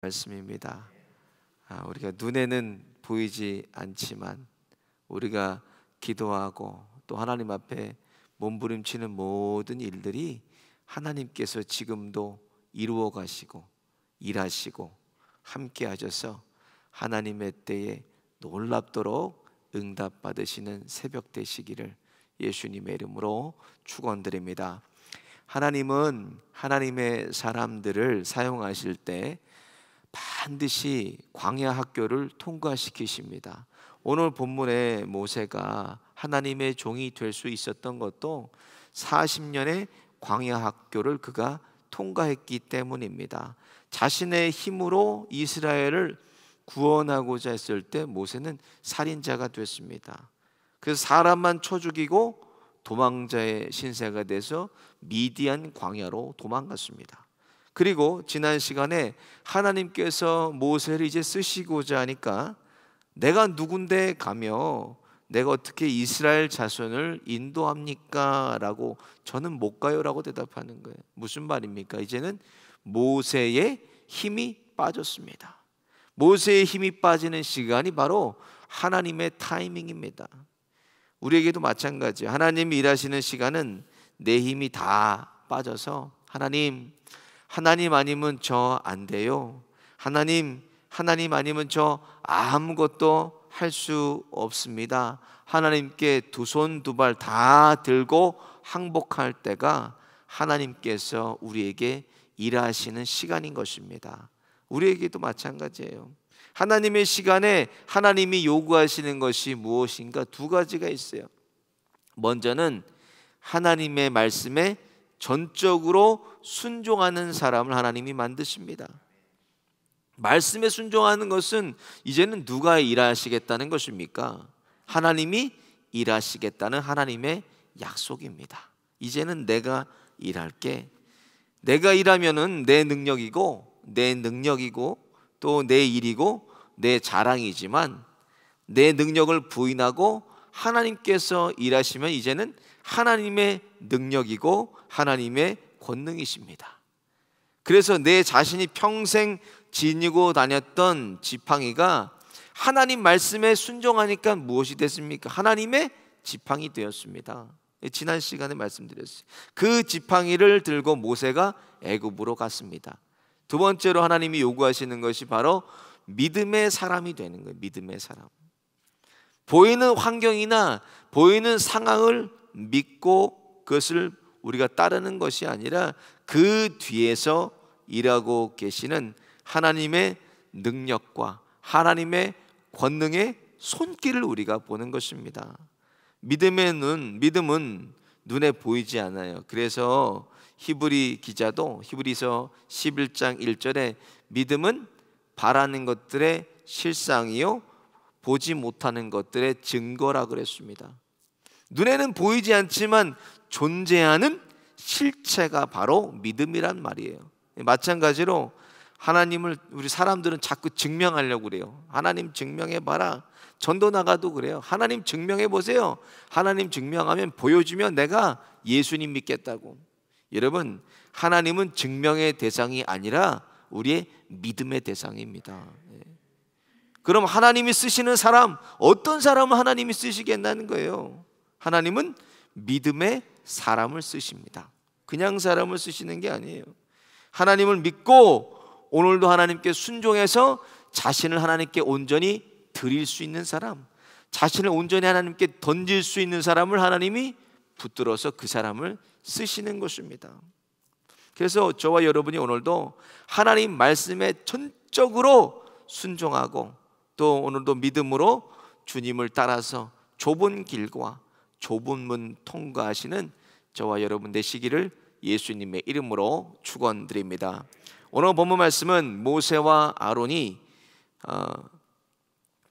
말씀입니다. 우리가 눈에는 보이지 않지만 우리가 기도하고 또 하나님 앞에 몸부림치는 모든 일들이 하나님께서 지금도 이루어 가시고 일하시고 함께 하셔서 하나님의 때에 놀랍도록 응답 받으시는 새벽 되시기를 예수님의 이름으로 축원드립니다. 하나님은 하나님의 사람들을 사용하실 때 반드시 광야 학교를 통과시키십니다. 오늘 본문의 모세가 하나님의 종이 될 수 있었던 것도 40년의 광야 학교를 그가 통과했기 때문입니다. 자신의 힘으로 이스라엘을 구원하고자 했을 때 모세는 살인자가 됐습니다. 그래서 사람만 쳐 죽이고 도망자의 신세가 돼서 미디안 광야로 도망갔습니다. 그리고 지난 시간에 하나님께서 모세를 이제 쓰시고자 하니까 내가 누군데 가며 내가 어떻게 이스라엘 자손을 인도합니까? 라고 저는 못 가요 라고 대답하는 거예요. 무슨 말입니까? 이제는 모세의 힘이 빠졌습니다. 모세의 힘이 빠지는 시간이 바로 하나님의 타이밍입니다. 우리에게도 마찬가지예요. 하나님이 일하시는 시간은 내 힘이 다 빠져서 하나님 아니면 저 안 돼요. 하나님 아니면 저 아무것도 할 수 없습니다. 하나님께 두 손 두 발 다 들고 항복할 때가 하나님께서 우리에게 일하시는 시간인 것입니다. 우리에게도 마찬가지예요. 하나님의 시간에 하나님이 요구하시는 것이 무엇인가? 두 가지가 있어요. 먼저는 하나님의 말씀에 전적으로 순종하는 사람을 하나님이 만드십니다. 말씀에 순종하는 것은 이제는 누가 일하시겠다는 것입니까? 하나님이 일하시겠다는 하나님의 약속입니다. 이제는 내가 일할게. 내가 일하면은 내 능력이고 또 내 일이고 내 자랑이지만 내 능력을 부인하고 하나님께서 일하시면 이제는 하나님의 능력이고 하나님의 권능이십니다. 그래서 내 자신이 평생 지니고 다녔던 지팡이가 하나님 말씀에 순종하니까 무엇이 됐습니까? 하나님의 지팡이 되었습니다. 지난 시간에 말씀드렸어요. 그 지팡이를 들고 모세가 애굽으로 갔습니다. 두 번째로 하나님이 요구하시는 것이 바로 믿음의 사람이 되는 거예요. 믿음의 사람. 보이는 환경이나 보이는 상황을 믿고 그것을 우리가 따르는 것이 아니라 그 뒤에서 일하고 계시는 하나님의 능력과 하나님의 권능의 손길을 우리가 보는 것입니다. 믿음은 눈에 보이지 않아요. 그래서 히브리 기자도 히브리서 11장 1절에 믿음은 바라는 것들의 실상이요 보지 못하는 것들의 증거라 그랬습니다. 눈에는 보이지 않지만 존재하는 실체가 바로 믿음이란 말이에요. 마찬가지로 하나님을 우리 사람들은 자꾸 증명하려고 그래요. 하나님 증명해봐라. 전도 나가도 그래요. 하나님 증명해보세요. 하나님 증명하면 보여주면 내가 예수님 믿겠다고. 여러분, 하나님은 증명의 대상이 아니라 우리의 믿음의 대상입니다. 그럼 하나님이 쓰시는 사람, 어떤 사람을 하나님이 쓰시겠다는 거예요? 하나님은 믿음의 사람을 쓰십니다. 그냥 사람을 쓰시는 게 아니에요. 하나님을 믿고 오늘도 하나님께 순종해서 자신을 하나님께 온전히 드릴 수 있는 사람, 자신을 온전히 하나님께 던질 수 있는 사람을 하나님이 붙들어서 그 사람을 쓰시는 것입니다. 그래서 저와 여러분이 오늘도 하나님 말씀에 전적으로 순종하고 또 오늘도 믿음으로 주님을 따라서 좁은 길과 좁은 문 통과하시는 저와 여러분 되시기를 예수님의 이름으로 축원드립니다. 오늘 본문 말씀은 모세와 아론이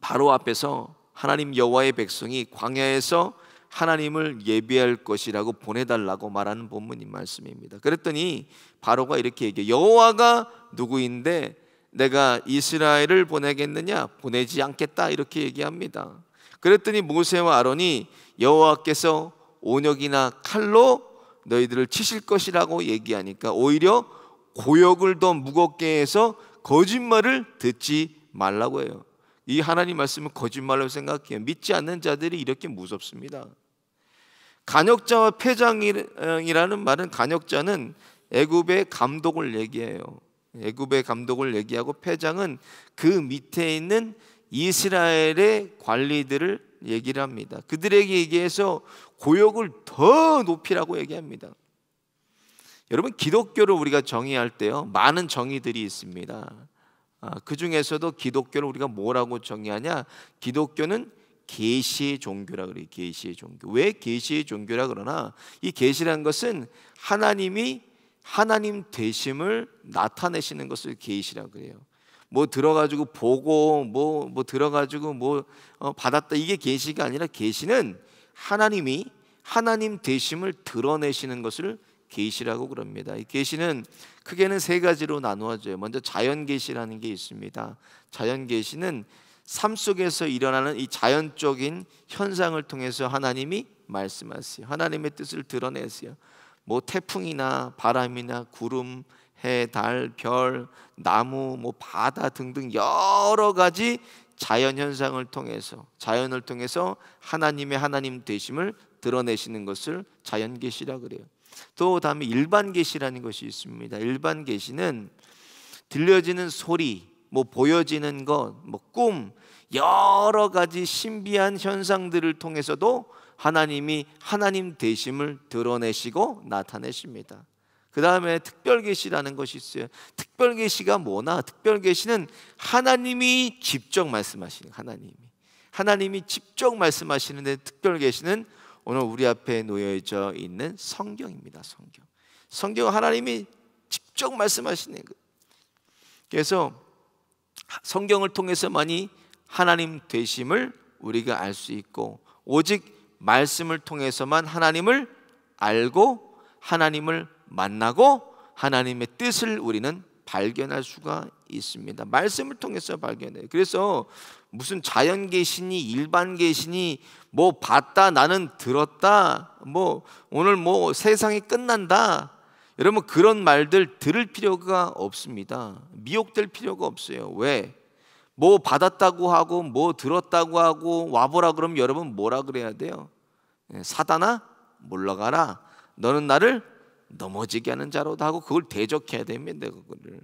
바로 앞에서 하나님 여호와의 백성이 광야에서 하나님을 예배할 것이라고 보내달라고 말하는 본문인 말씀입니다. 그랬더니 바로가 이렇게 얘기해요. 여호와가 누구인데 내가 이스라엘을 보내겠느냐? 보내지 않겠다 이렇게 얘기합니다. 그랬더니 모세와 아론이 여호와께서 온역이나 칼로 너희들을 치실 것이라고 얘기하니까 오히려 고역을 더 무겁게 해서 거짓말을 듣지 말라고 해요. 이 하나님 말씀은 거짓말로 생각해요. 믿지 않는 자들이 이렇게 무섭습니다. 간역자와 패장이라는 말은, 간역자는 애굽의 감독을 얘기해요. 애굽의 감독을 얘기하고, 패장은 그 밑에 있는 이스라엘의 관리들을 얘기를 합니다. 그들에게 얘기해서 고역을 더 높이라고 얘기합니다. 여러분, 기독교를 우리가 정의할 때요, 많은 정의들이 있습니다. 그 중에서도 기독교를 우리가 뭐라고 정의하냐? 기독교는 계시의 종교라 그래요. 계시의 종교. 왜 계시의 종교라 그러나, 이 계시라는 것은 하나님이 하나님 되심을 나타내시는 것을 계시라 그래요. 뭐 들어가지고 보고 뭐 들어가지고 받았다, 이게 계시가 아니라, 계시는 하나님이 하나님 되심을 드러내시는 것을 계시라고 그럽니다. 이 계시는 크게는 세 가지로 나누어져요. 먼저 자연 계시라는 게 있습니다. 자연 계시는 삶 속에서 일어나는 이 자연적인 현상을 통해서 하나님이 말씀하세요. 하나님의 뜻을 드러내세요. 뭐 태풍이나 바람이나 구름, 해, 달, 별, 나무, 뭐 바다 등등 여러 가지 자연 현상을 통해서, 자연을 통해서 하나님의 하나님 되심을 드러내시는 것을 자연 계시라 그래요. 또 다음에 일반 계시라는 것이 있습니다. 일반 계시는 들려지는 소리, 뭐 보여지는 것, 뭐 꿈, 여러 가지 신비한 현상들을 통해서도 하나님이 하나님 되심을 드러내시고 나타내십니다. 그 다음에 특별 계시라는 것이 있어요. 특별 계시가 뭐나? 특별 계시는 하나님이 직접 말씀하시는, 하나님이 직접 말씀하시는데, 특별 계시는 오늘 우리 앞에 놓여져 있는 성경입니다. 성경은 하나님이 직접 말씀하시는 것. 그래서 성경을 통해서만이 하나님 되심을 우리가 알 수 있고, 오직 말씀을 통해서만 하나님을 알고 하나님을 만나고 하나님의 뜻을 우리는 발견할 수가 있습니다. 말씀을 통해서 발견해요. 그래서 무슨 자연 계시니 일반 계시니, 뭐 봤다, 나는 들었다, 뭐 오늘 뭐 세상이 끝난다, 여러분 그런 말들 들을 필요가 없습니다. 미혹될 필요가 없어요. 왜? 뭐 받았다고 하고 뭐 들었다고 하고 와보라 그러면 여러분 뭐라 그래야 돼요? 사단아 물러가라, 너는 나를 넘어지게 하는 자로다 하고 그걸 대적해야 됩니다. 그거를.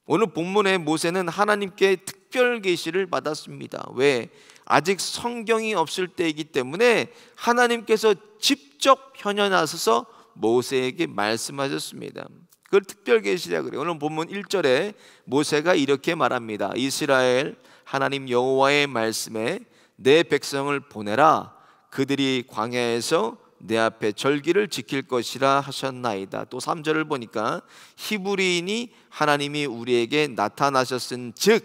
오늘 본문의 모세는 하나님께 특별 계시를 받았습니다. 왜? 아직 성경이 없을 때이기 때문에 하나님께서 직접 현현하셔서 모세에게 말씀하셨습니다. 그걸 특별 계시라고 그래요. 오늘 본문 1절에 모세가 이렇게 말합니다. 이스라엘 하나님 여호와의 말씀에 내 백성을 보내라, 그들이 광야에서 내 앞에 절기를 지킬 것이라 하셨나이다. 또 3절을 보니까 히브리인이 하나님이 우리에게 나타나셨은 즉,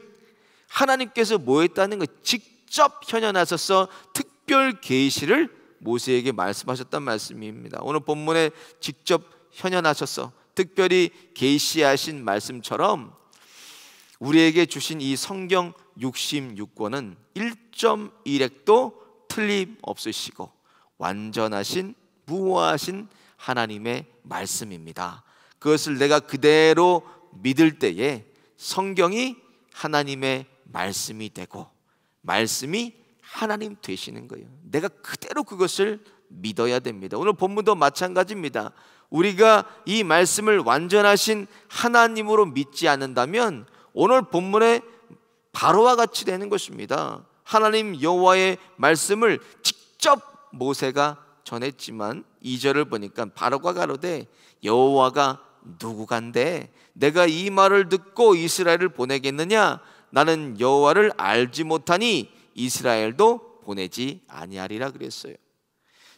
하나님께서 뭐 했다는 거, 직접 현현하셔서 특별 계시를 모세에게 말씀하셨단 말씀입니다. 오늘 본문에 직접 현현하셔서 특별히 계시하신 말씀처럼 우리에게 주신 이 성경 66권은 1.1핵도 틀림없으시고 완전하신 무오하신 하나님의 말씀입니다. 그것을 내가 그대로 믿을 때에 성경이 하나님의 말씀이 되고 말씀이 하나님 되시는 거예요. 내가 그대로 그것을 믿어야 됩니다. 오늘 본문도 마찬가지입니다. 우리가 이 말씀을 완전하신 하나님으로 믿지 않는다면 오늘 본문에 바로와 같이 되는 것입니다. 하나님 여호와의 말씀을 직접 모세가 전했지만 2절을 보니까 바로가 가로되 여호와가 누구간데 내가 이 말을 듣고 이스라엘을 보내겠느냐? 나는 여호와를 알지 못하니 이스라엘도 보내지 아니하리라 그랬어요.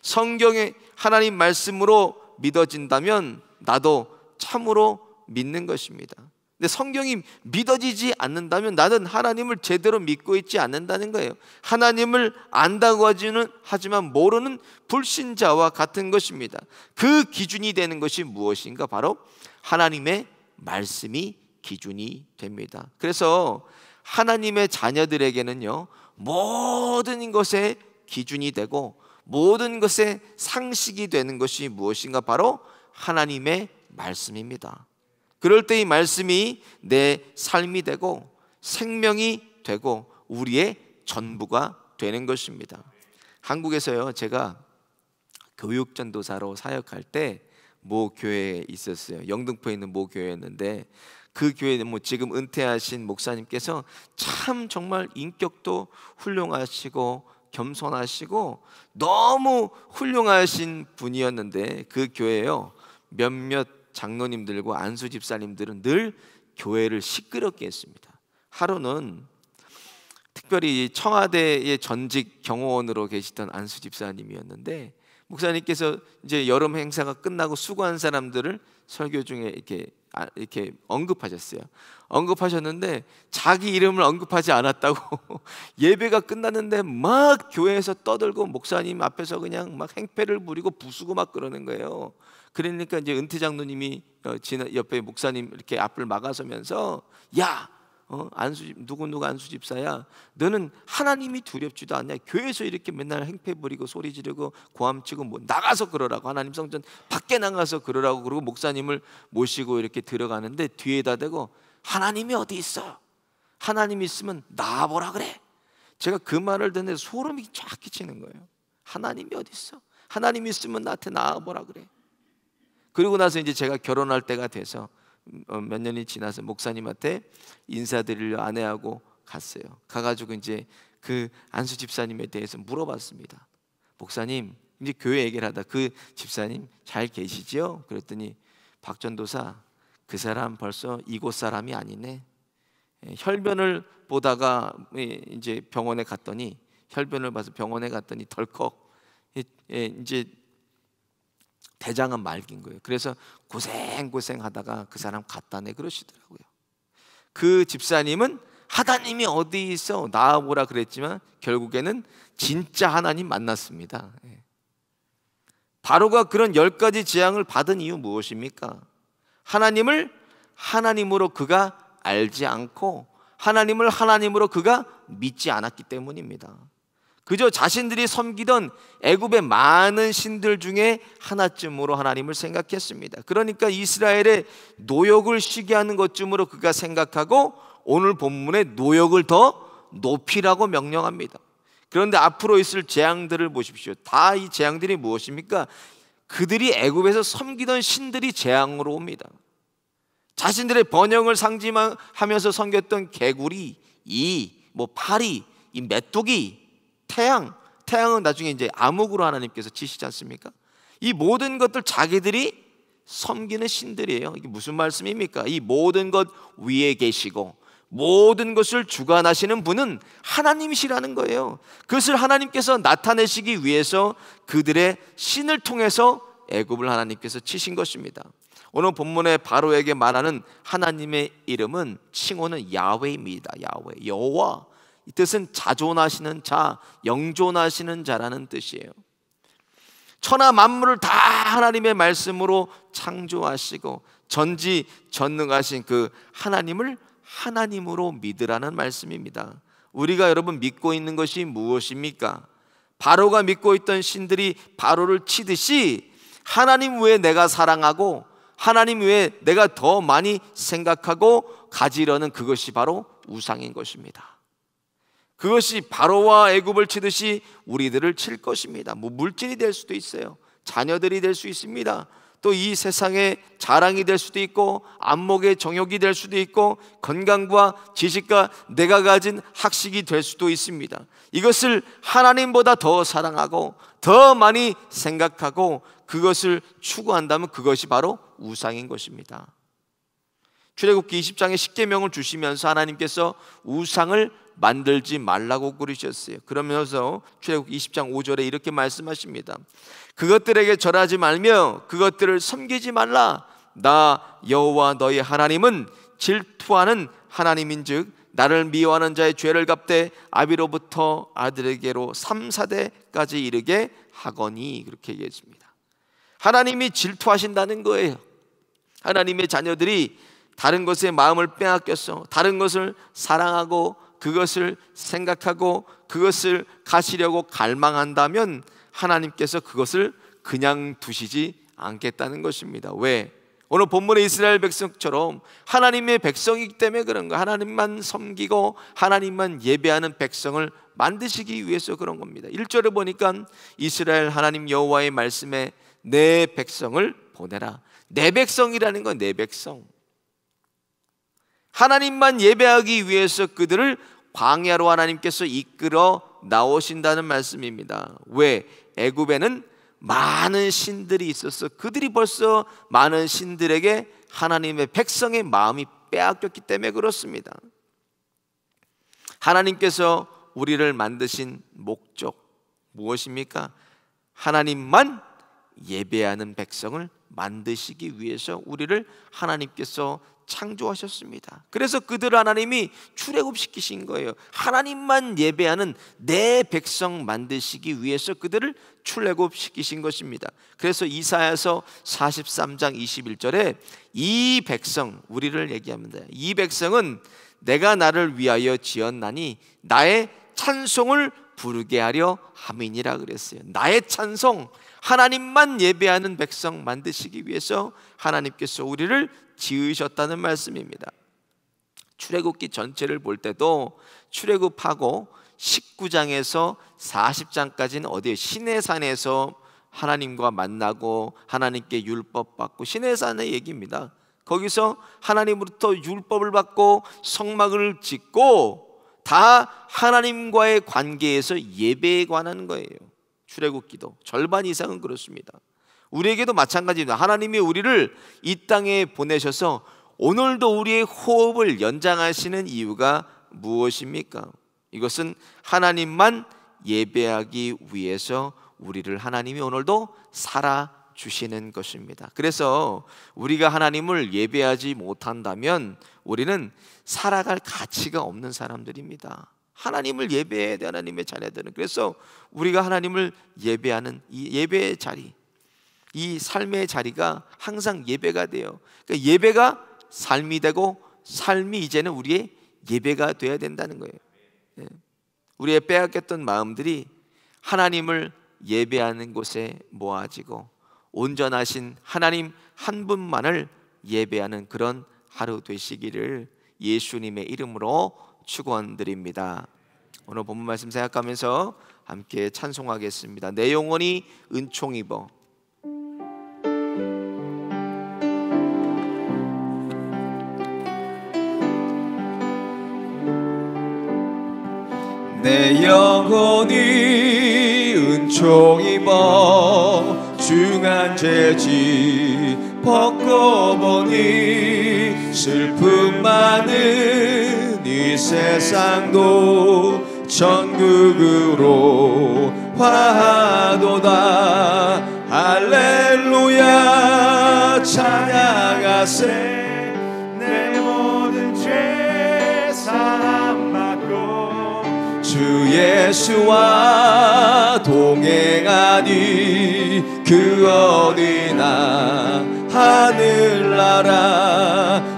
성경의 하나님 말씀으로 믿어진다면 나도 참으로 믿는 것입니다. 근데 성경이 믿어지지 않는다면 나는 하나님을 제대로 믿고 있지 않는다는 거예요. 하나님을 안다고 하지만 모르는 불신자와 같은 것입니다. 그 기준이 되는 것이 무엇인가? 바로 하나님의 말씀이 기준이 됩니다. 그래서 하나님의 자녀들에게는요, 모든 것의 기준이 되고 모든 것의 상식이 되는 것이 무엇인가? 바로 하나님의 말씀입니다. 그럴 때 이 말씀이 내 삶이 되고 생명이 되고 우리의 전부가 되는 것입니다. 한국에서요, 제가 교육전도사로 사역할 때 모 교회에 있었어요. 영등포에 있는 모 교회였는데, 그 교회는 뭐 지금 은퇴하신 목사님께서 참 정말 인격도 훌륭하시고 겸손하시고 너무 훌륭하신 분이었는데, 그 교회요, 몇몇 장로님들과 안수 집사님들은 늘 교회를 시끄럽게 했습니다. 하루는 특별히 청와대의 전직 경호원으로 계시던 안수 집사님이었는데, 목사님께서 이제 여름 행사가 끝나고 수고한 사람들을 설교 중에 이렇게 언급하셨어요. 언급하셨는데 자기 이름을 언급하지 않았다고 예배가 끝났는데 막 교회에서 떠들고 목사님 앞에서 그냥 막 행패를 부리고 부수고 막 그러는 거예요. 그러니까 이제 은퇴 장로님이 옆에 목사님 이렇게 앞을 막아서면서, 야, 누구 안수 집사야, 너는 하나님이 두렵지도 않냐? 교회에서 이렇게 맨날 행패 부리고 소리 지르고 고함치고 뭐 나가서 그러라고, 하나님 성전 밖에 나가서 그러라고. 그러고 목사님을 모시고 이렇게 들어가는데 뒤에다 대고, 하나님이 어디 있어? 하나님이 있으면 나와보라 그래. 제가 그 말을 듣는데 소름이 쫙 끼치는 거예요. 하나님이 어디 있어? 하나님이 있으면 나한테 나와보라 그래. 그리고 나서 이제 제가 결혼할 때가 돼서 몇 년이 지나서 목사님한테 인사드리려 아내하고 갔어요. 가가지고 이제 그 안수 집사님에 대해서 물어봤습니다. 목사님, 이제 교회 얘기를 하다 그 집사님 잘 계시지요? 그랬더니, 박 전도사, 그 사람 벌써 이곳 사람이 아니네. 혈변을 보다가 이제 병원에 갔더니, 혈변을 봐서 병원에 갔더니 덜컥 이제 대장은 말긴 거예요. 그래서 고생하다가 그 사람 갔다네 그러시더라고요. 그 집사님은 하나님이 어디 있어? 나와보라 그랬지만 결국에는 진짜 하나님 만났습니다. 바로가 그런 10가지 재앙을 받은 이유 무엇입니까? 하나님을 하나님으로 그가 알지 않고 하나님을 하나님으로 그가 믿지 않았기 때문입니다. 그저 자신들이 섬기던 애굽의 많은 신들 중에 하나쯤으로 하나님을 생각했습니다. 그러니까 이스라엘의 노역을 쉬게 하는 것쯤으로 그가 생각하고 오늘 본문의 노역을 더 높이라고 명령합니다. 그런데 앞으로 있을 재앙들을 보십시오. 다 이 재앙들이 무엇입니까? 그들이 애굽에서 섬기던 신들이 재앙으로 옵니다. 자신들의 번영을 상징하면서 섬겼던 개구리, 파리, 이 메뚜기, 태양은 나중에 이제 암흑으로 하나님께서 치시지 않습니까? 이 모든 것들 자기들이 섬기는 신들이에요. 이게 무슨 말씀입니까? 이 모든 것 위에 계시고 모든 것을 주관하시는 분은 하나님이시라는 거예요. 그것을 하나님께서 나타내시기 위해서 그들의 신을 통해서 애굽을 하나님께서 치신 것입니다. 오늘 본문의 바로에게 말하는 하나님의 이름은, 칭호는 야훼입니다. 야훼, 여호와. 이 뜻은 자존하시는 자, 영존하시는 자라는 뜻이에요. 천하 만물을 다 하나님의 말씀으로 창조하시고 전지전능하신 그 하나님을 하나님으로 믿으라는 말씀입니다. 우리가 여러분 믿고 있는 것이 무엇입니까? 바로가 믿고 있던 신들이 바로를 치듯이 하나님 외에 내가 사랑하고 하나님 외에 내가 더 많이 생각하고 가지려는 그것이 바로 우상인 것입니다. 그것이 바로와 애굽을 치듯이 우리들을 칠 것입니다. 물질이 될 수도 있어요. 자녀들이 될 수 있습니다. 또 이 세상의 자랑이 될 수도 있고 안목의 정욕이 될 수도 있고 건강과 지식과 내가 가진 학식이 될 수도 있습니다. 이것을 하나님보다 더 사랑하고 더 많이 생각하고 그것을 추구한다면 그것이 바로 우상인 것입니다. 출애굽기 20장에 십계명을 주시면서 하나님께서 우상을 만들지 말라고 그러셨어요. 그러면서 출애굽기 20장 5절에 이렇게 말씀하십니다. 그것들에게 절하지 말며 그것들을 섬기지 말라. 나 여호와 너희 하나님은 질투하는 하나님인즉 나를 미워하는 자의 죄를 갚되 아비로부터 아들에게로 3, 4대까지 이르게 하거니. 그렇게 얘기했습니다. 하나님이 질투하신다는 거예요. 하나님의 자녀들이 다른 것에 마음을 빼앗겼어. 다른 것을 사랑하고 그것을 생각하고 그것을 가시려고 갈망한다면 하나님께서 그것을 그냥 두시지 않겠다는 것입니다. 왜? 오늘 본문의 이스라엘 백성처럼 하나님의 백성이기 때문에 그런 거예요. 하나님만 섬기고 하나님만 예배하는 백성을 만드시기 위해서 그런 겁니다. 1절에 보니까 이스라엘 하나님 여호와의 말씀에 내 백성을 보내라. 내 백성이라는 건 내 백성. 하나님만 예배하기 위해서 그들을 광야로 하나님께서 이끌어 나오신다는 말씀입니다. 왜? 애굽에는 많은 신들이 있어서 그들이 벌써 많은 신들에게 하나님의 백성의 마음이 빼앗겼기 때문에 그렇습니다. 하나님께서 우리를 만드신 목적 무엇입니까? 하나님만 예배하는 백성을 만드시기 위해서 우리를 하나님께서 창조하셨습니다. 그래서 그들 하나님이 출애굽시키신 거예요. 하나님만 예배하는 내 백성 만드시기 위해서 그들을 출애굽시키신 것입니다. 그래서 이사야서 43장 21절에 이 백성, 우리를 얘기합니다. 이 백성은 내가 나를 위하여 지었나니 나의 찬송을 부르게 하려 함이니라 그랬어요. 나의 찬송, 하나님만 예배하는 백성 만드시기 위해서 하나님께서 우리를 지으셨다는 말씀입니다. 출애굽기 전체를 볼 때도 출애굽하고 19장에서 40장까지는 어디에 시내산에서 하나님과 만나고 하나님께 율법 받고 시내산의 얘기입니다. 거기서 하나님으로부터 율법을 받고 성막을 짓고 다 하나님과의 관계에서 예배에 관한 거예요. 출애굽기도 절반 이상은 그렇습니다. 우리에게도 마찬가지입니다. 하나님이 우리를 이 땅에 보내셔서 오늘도 우리의 호흡을 연장하시는 이유가 무엇입니까? 이것은 하나님만 예배하기 위해서 우리를 하나님이 오늘도 살아주시는 것입니다. 그래서 우리가 하나님을 예배하지 못한다면 우리는 살아갈 가치가 없는 사람들입니다. 하나님을 예배해야 돼, 하나님의 자녀들은. 그래서 우리가 하나님을 예배하는 이 예배의 자리, 이 삶의 자리가 항상 예배가 돼요. 그러니까 예배가 삶이 되고 삶이 이제는 우리의 예배가 돼야 된다는 거예요. 우리의 빼앗겼던 마음들이 하나님을 예배하는 곳에 모아지고 온전하신 하나님 한 분만을 예배하는 그런 하루 되시기를 예수님의 이름으로 축원드립니다. 오늘 본문 말씀 생각하면서 함께 찬송하겠습니다. 내 영혼이 은총 입어. 내 영혼이 은총 입어 중한 죄지 벗고 보니 슬픔 많은 이 세상도 천국으로 화하도다. 할렐루야 찬양하세. 내 모든 죄 사함 받고 주 예수와 동행하니 그 어디나 하늘나라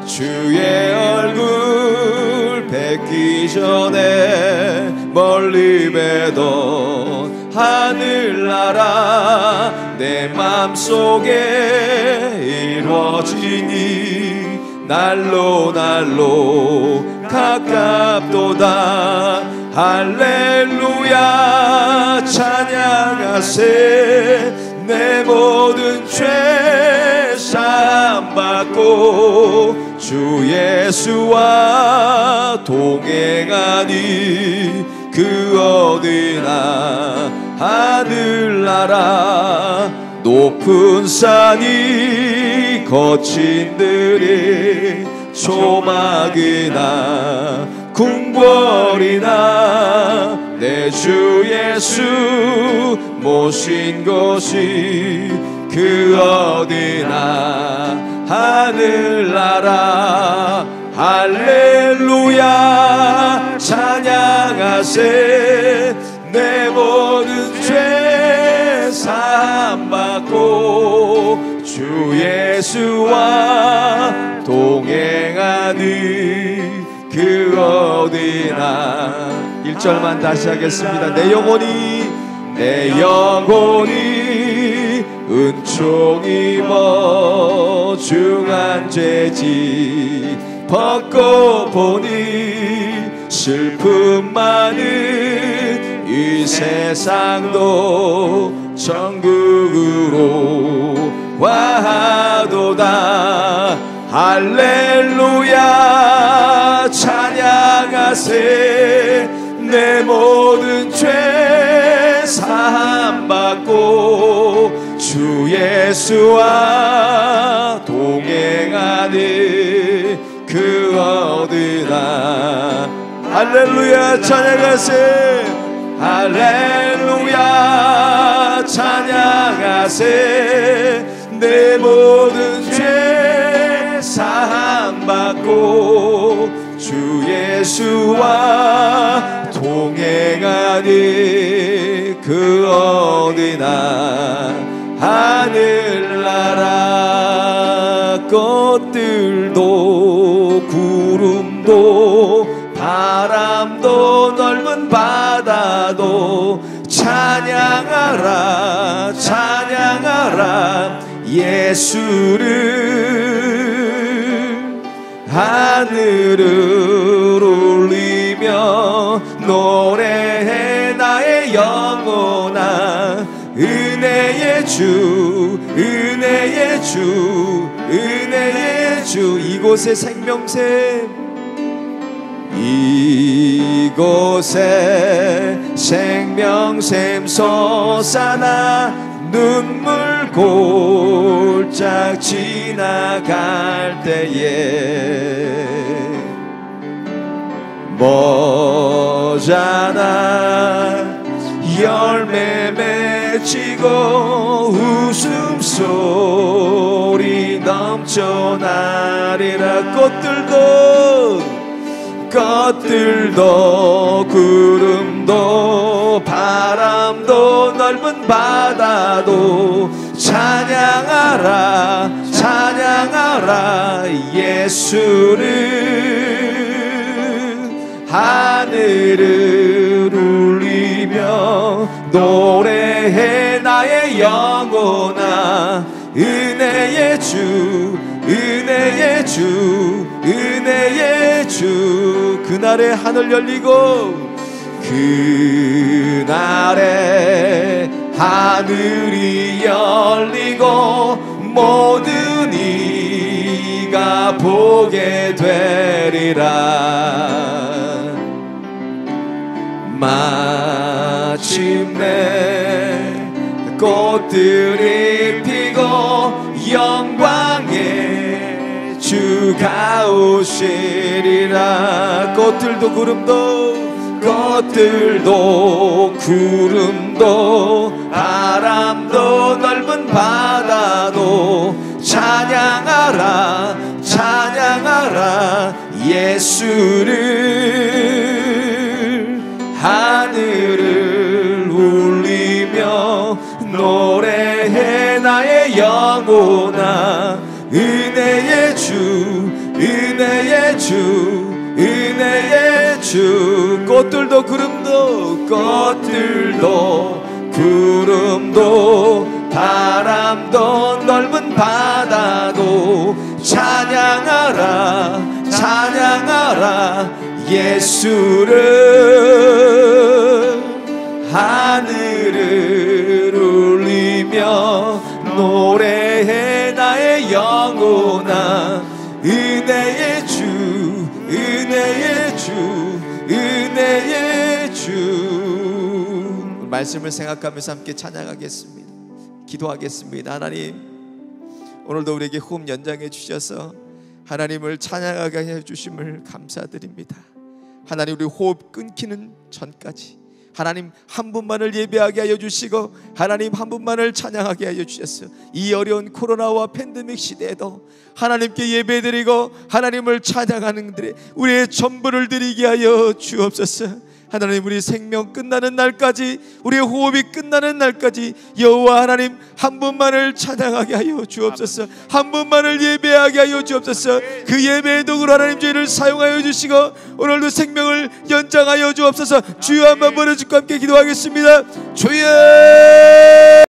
주의 얼굴 뵙기 전에 멀리 뵈던 하늘나라 내 맘속에 이루어지니 날로 날로 가깝도다. 할렐루야 찬양하세. 내 모든 죄 사함 받고 주 예수와 동행하니 그 어디나 하늘나라 높은 산이 거친 들이 조막이나 궁궐이나 내 주 예수 모신 곳이 그 어디나 하늘나라. 할렐루야 찬양하세. 내 모든 죄 사함 받고 주 예수와 동행하니 그 어디나. 1절만 다시 하겠습니다. 내 영혼이 은총 입어 중한 죄지 벗고 보니 슬픔 많은 이 세상도 천국으로 와도다. 할렐루야 찬양하세. 내 모든 죄 사함받고 주 예수와 동행하는 그 어디나. 할렐루야 찬양하세. 할렐루야 찬양하세. 내 모든 죄 사함받고 주 예수와 동행하니 그 어디나. 하늘나라 꽃들도 구름도 바람도 넓은 바다도 찬양하라 찬양하라 예수를. 하늘을 울리며 노래해 나의 영혼아. 은혜의 주 은혜의 주 은혜의 주. 이곳에 생명샘 이곳에 생명샘 솟아나 눈물 골짝 지나갈 때에 모자나 열매 맺히고 웃음소리 넘쳐나리라. 꽃들도 구름도 바람도 넓은 바다도 찬양하라 찬양하라 예수를. 하늘을 울리며 노래해 나의 영혼아. 은혜의 주 은혜의 주 은혜의 주. 그날에 하늘 열리고 그날에 하늘이 열리고 모든 이가 보게 되리라. 마침내 꽃들이 피고 영광의 주가 오시리라. 꽃들도 구름도 바람도 넓은 바다도 찬양하라 찬양하라 예수를. 하늘을 울리며 노래해 나의 영혼아. 은혜의 주 은혜의 주 은혜의 주. 꽃들도 구름도 바람도 넓은 바다도 찬양하라 찬양하라 예수를. 하늘을 울리며 노래해 나의 영혼아. 은혜의 주 은혜의 주 은혜의 주. 말씀을 생각하면서 함께 찬양하겠습니다. 기도하겠습니다. 하나님, 오늘도 우리에게 호흡 연장해 주셔서 하나님을 찬양하게 해주심을 감사드립니다. 하나님, 우리 호흡 끊기는 전까지 하나님 한 분만을 예배하게 하여 주시고 하나님 한 분만을 찬양하게 하여 주셨어요. 이 어려운 코로나와 팬데믹 시대에도 하나님께 예배드리고 하나님을 찬양하는 들에 우리의 전부를 드리게 하여 주옵소서. 하나님, 우리 생명 끝나는 날까지, 우리의 호흡이 끝나는 날까지 여호와 하나님 한 분만을 찬양하게 하여 주옵소서. 한 분만을 예배하게 하여 주옵소서. 그 예배의 도구로 하나님 저희를 사용하여 주시고 오늘도 생명을 연장하여 주옵소서. 주여 한번 부르짖고 함께 기도하겠습니다. 주여.